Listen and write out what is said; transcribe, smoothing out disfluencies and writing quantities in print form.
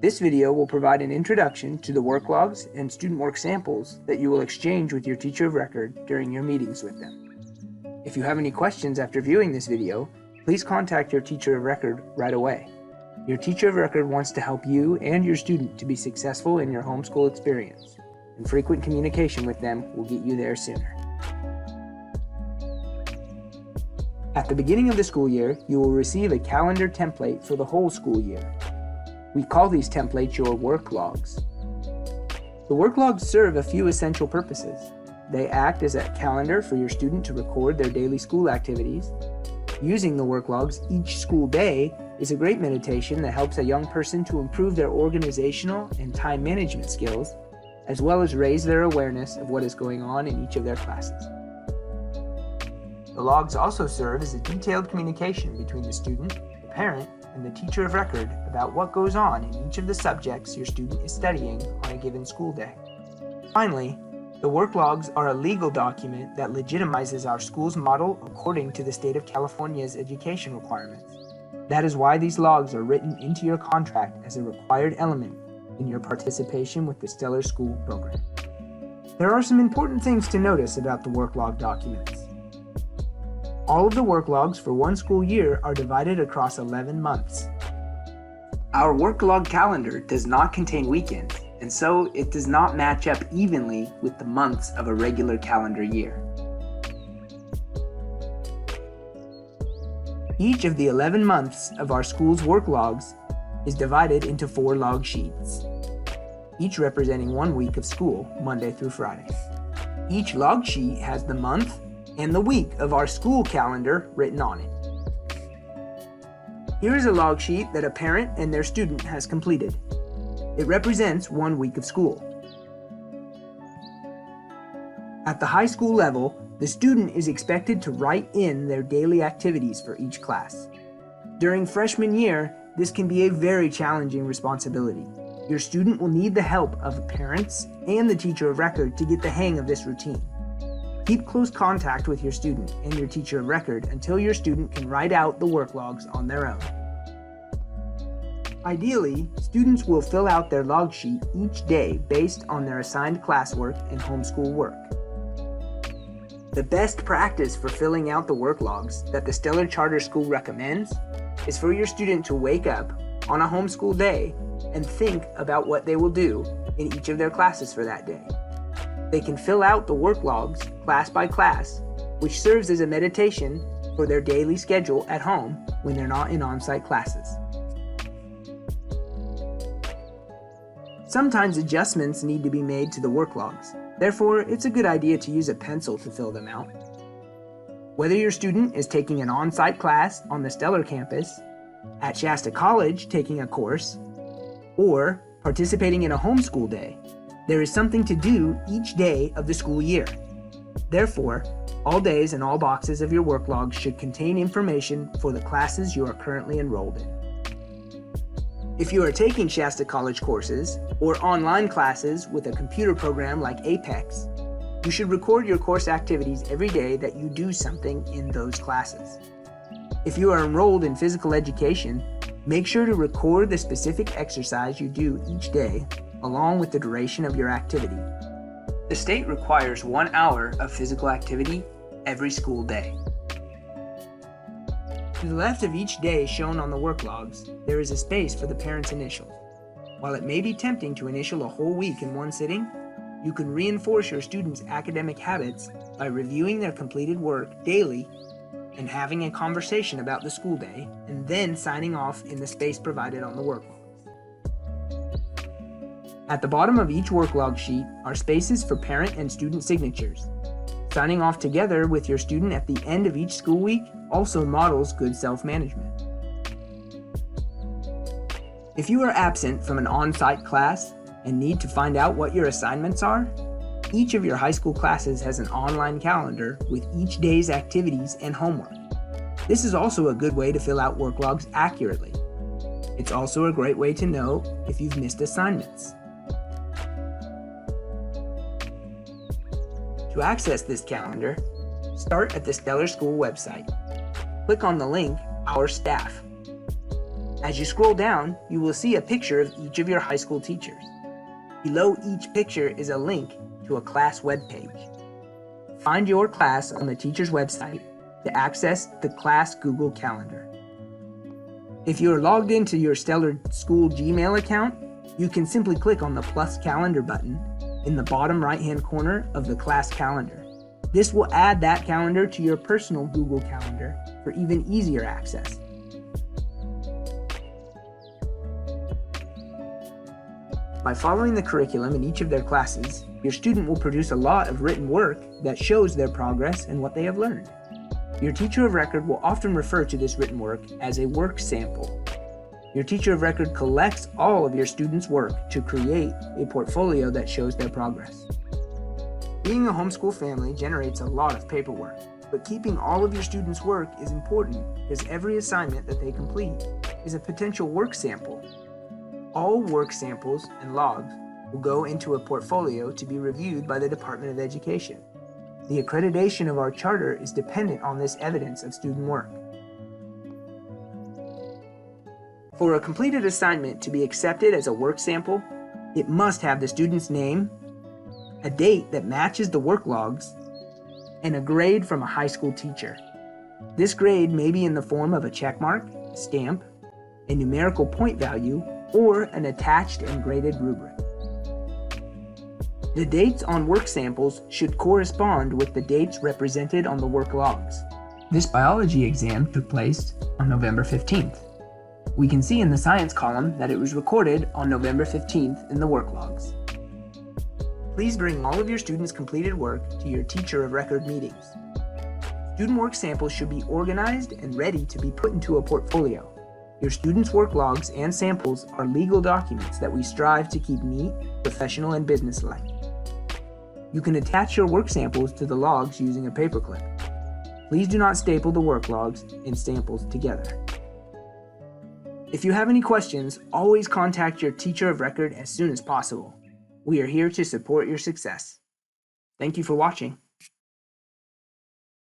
This video will provide an introduction to the work logs and student work samples that you will exchange with your teacher of record during your meetings with them. If you have any questions after viewing this video, please contact your teacher of record right away. Your teacher of record wants to help you and your student to be successful in your homeschool experience, and frequent communication with them will get you there sooner. At the beginning of the school year, you will receive a calendar template for the whole school year. We call these templates your work logs. The work logs serve a few essential purposes. They act as a calendar for your student to record their daily school activities. Using the work logs each school day is a great meditation that helps a young person to improve their organizational and time management skills, as well as raise their awareness of what is going on in each of their classes. The logs also serve as a detailed communication between the student, the parent, and the teacher of record about what goes on in each of the subjects your student is studying on a given school day. Finally, the work logs are a legal document that legitimizes our school's model according to the state of California's education requirements. That is why these logs are written into your contract as a required element in your participation with the Stellar School program. There are some important things to notice about the work log documents. All of the work logs for one school year are divided across 11 months. Our work log calendar does not contain weekends, and so it does not match up evenly with the months of a regular calendar year. Each of the 11 months of our school's work logs is divided into 4 log sheets, each representing 1 week of school, Monday through Friday. Each log sheet has the month and the week of our school calendar written on it. Here is a log sheet that a parent and their student has completed. It represents 1 week of school. At the high school level, the student is expected to write in their daily activities for each class. During freshman year, this can be a very challenging responsibility. Your student will need the help of parents and the teacher of record to get the hang of this routine. Keep close contact with your student and your teacher of record until your student can write out the work logs on their own. Ideally, students will fill out their log sheet each day based on their assigned classwork and homeschool work. The best practice for filling out the work logs that the Stellar Charter School recommends is for your student to wake up on a homeschool day and think about what they will do in each of their classes for that day. They can fill out the work logs class by class, which serves as a meditation for their daily schedule at home when they're not in on-site classes. Sometimes adjustments need to be made to the work logs. Therefore, it's a good idea to use a pencil to fill them out. Whether your student is taking an on-site class on the Stellar campus, at Shasta College taking a course, or participating in a homeschool day, there is something to do each day of the school year. Therefore, all days and all boxes of your work logs should contain information for the classes you are currently enrolled in. If you are taking Shasta College courses or online classes with a computer program like Apex, you should record your course activities every day that you do something in those classes. If you are enrolled in physical education, make sure to record the specific exercise you do each day, along with the duration of your activity. The state requires 1 hour of physical activity every school day. To the left of each day shown on the work logs, there is a space for the parent's initials. While it may be tempting to initial a whole week in one sitting, you can reinforce your students' academic habits by reviewing their completed work daily and having a conversation about the school day, and then signing off in the space provided on the work log. At the bottom of each work log sheet are spaces for parent and student signatures. Signing off together with your student at the end of each school week also models good self-management. If you are absent from an on-site class and need to find out what your assignments are, each of your high school classes has an online calendar with each day's activities and homework. This is also a good way to fill out work logs accurately. It's also a great way to know if you've missed assignments. To access this calendar, start at the Stellar School website. Click on the link, Our Staff. As you scroll down, you will see a picture of each of your high school teachers. Below each picture is a link to a class webpage. Find your class on the teacher's website to access the class Google Calendar. If you are logged into your Stellar School Gmail account, you can simply click on the plus calendar button in the bottom right-hand corner of the class calendar. This will add that calendar to your personal Google Calendar for even easier access. By following the curriculum in each of their classes, your student will produce a lot of written work that shows their progress and what they have learned. Your teacher of record will often refer to this written work as a work sample. Your teacher of record collects all of your students' work to create a portfolio that shows their progress. Being a homeschool family generates a lot of paperwork, but keeping all of your students' work is important because every assignment that they complete is a potential work sample. All work samples and logs will go into a portfolio to be reviewed by the Department of Education. The accreditation of our charter is dependent on this evidence of student work. For a completed assignment to be accepted as a work sample, it must have the student's name, a date that matches the work logs, and a grade from a high school teacher. This grade may be in the form of a checkmark, stamp, a numerical point value, or an attached and graded rubric. The dates on work samples should correspond with the dates represented on the work logs. This biology exam took place on November 15th. We can see in the science column that it was recorded on November 15th in the work logs. Please bring all of your students' completed work to your teacher of record meetings. Student work samples should be organized and ready to be put into a portfolio. Your students' work logs and samples are legal documents that we strive to keep neat, professional, and businesslike. You can attach your work samples to the logs using a paperclip. Please do not staple the work logs and samples together. If you have any questions, always contact your teacher of record as soon as possible. We are here to support your success. Thank you for watching.